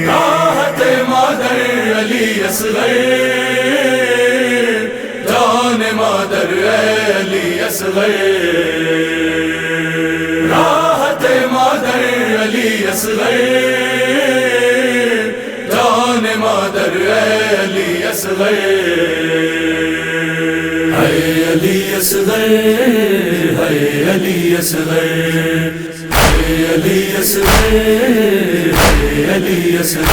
راحت مادر علی اصغر، جان مادر علی اصغر، راحت مادر علی اصغر، جان مادر علی اصغر، ہے علی اصغر، ہے علی اصغر، ہے علی اصغر، ہے علی اصغر،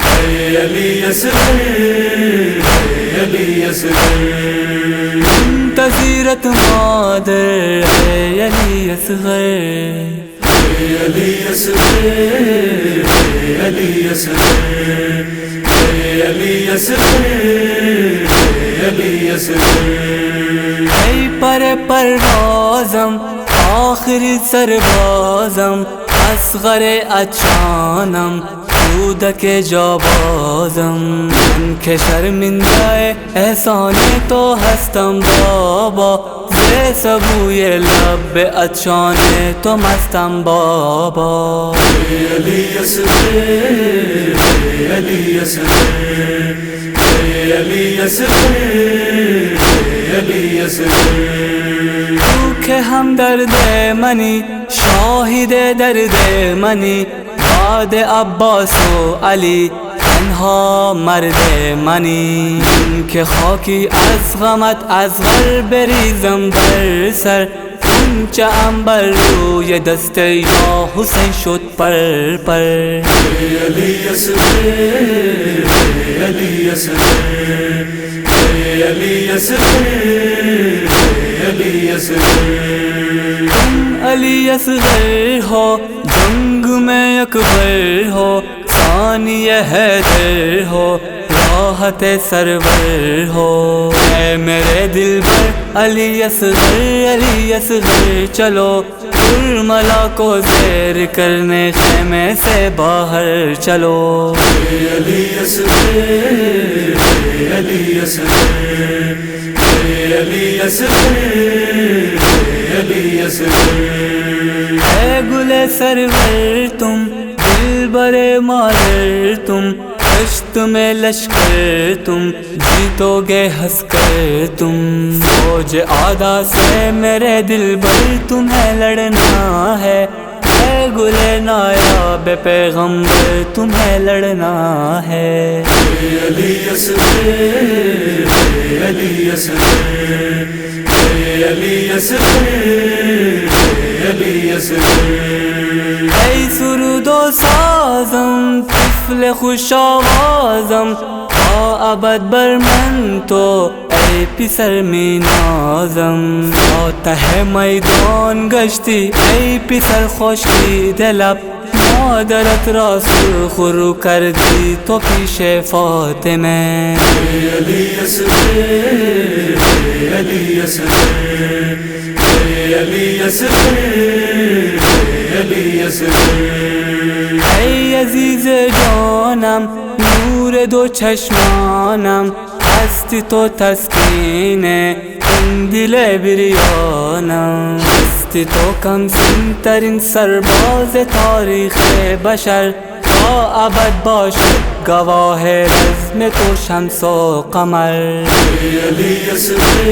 ہے علی اصغر، ہے علی اصغر، منتظرت مادر ہے علی اصغر، ہے علی اصغر، ہے علی اصغر، ہے علی اصغر، ہے علی اصغر، ای پر پروازم آخری سربازم، اصغر اچانم کودک جابازم، من که شرمنده احسان تو هستم بابا، ز سبوی لب اچان تو مستم بابا، ہے علی اصغر، ہے علی اصغر، ہے علی اصغر، ہے علی اصغر، تو که همدرد منی شاهد درد منی، بعد عباس و علی تنها مرد منی، که خاکی از غمت اصغر بریزم بر سر، اونچه عنبر روی دست یا حسین شد پر پر، ہے علی اصغر، ہے علی اصغر، ہے علی اصغر، ہے علی اصغر، تم علی اصغر ہو جنگ میں اکبر ہو، ثانی حیدر ہو راحت سرور ہو، اے میرے دل پر علی اصغر، علی اصغر چلو کرملا کو زیر کرنے خیمے سے باہر چلو، ہے علی اصغر، ہے علی اصغر، ہے علی اصغر، ہے علی اصغر، اے گل سرور تم دل برے مادر تم، دشت میں لشکر تم جیتو گے ہنس کر تم، فوج آدھا سے میرے دل بر تمہیں لڑنا ہے، اے گل نایاب پیغمبر تمہیں لڑنا ہے، ہے علی اصغر، ہے علی اصغر، ہے علی اصغر، ہے علی اصغر، ای سرود و سازم طفل خوش آوازم، تا ابد بر من تو ای پسر می نازم، تا ته میدان گشتی ای پسر خشکیده لب، مادرت را سرخرو کردی تو پیش فاطمه، ہے علی اصغر، ہے علی اصغر، ہے علی اصغر، ہے علی اصغر، ای عزیز جانم نور دو چشمانم، هستی تو تسکین این دل بریانم، هستی تو کم سن ترین سرباز تاریخ بشر، تا ابد باشد گواه رزم تو شمس و قمر، ہے علی اصغر،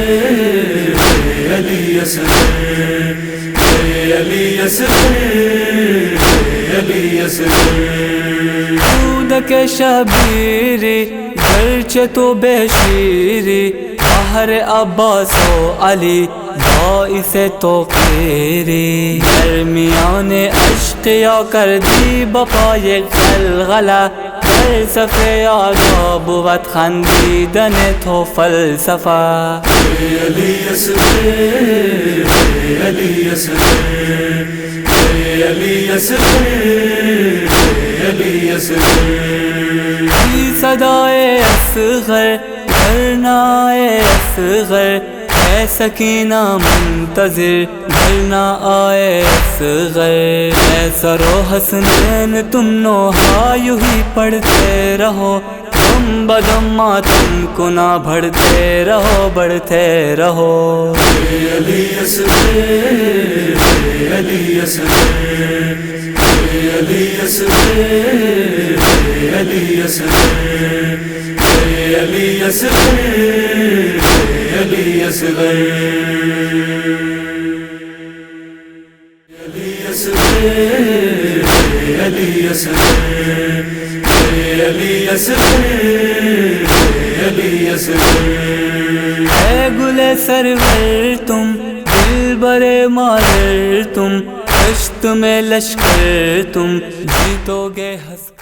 ہے علی اصغر، ہے علی اصغر، ہے علی اصغر، کودک شبیری گرچه تو بے شیری، بہر عباس و علی باعث توقیری، درمیان اشقیا کردی بپای غلغله، در صف آگاه بود خندیدن تو فلسفه، ہے علی اصغر، ہے علی اصغر، ہے علی اصغر، ہے علی اصغر، کی صدائے اصغر گھرنائے اصغر، اے سکینہ منتظر گھرنا آئے اصغر، اے سر و حسنین تم نوحہ یوں ہی پڑھتے رہو، دم بدم ماتم کو نہ بڑھتے رہو بڑھتے رہو علی اصغر علی اصغر علی اصغر علی اصغر علی اصغر علی اصغر علی اصغر علی اصغر علی اصغر علی اصغر اے گلے سرور تم دل برے مادر تم کشت میں لشکر تم جیتو گے ہنس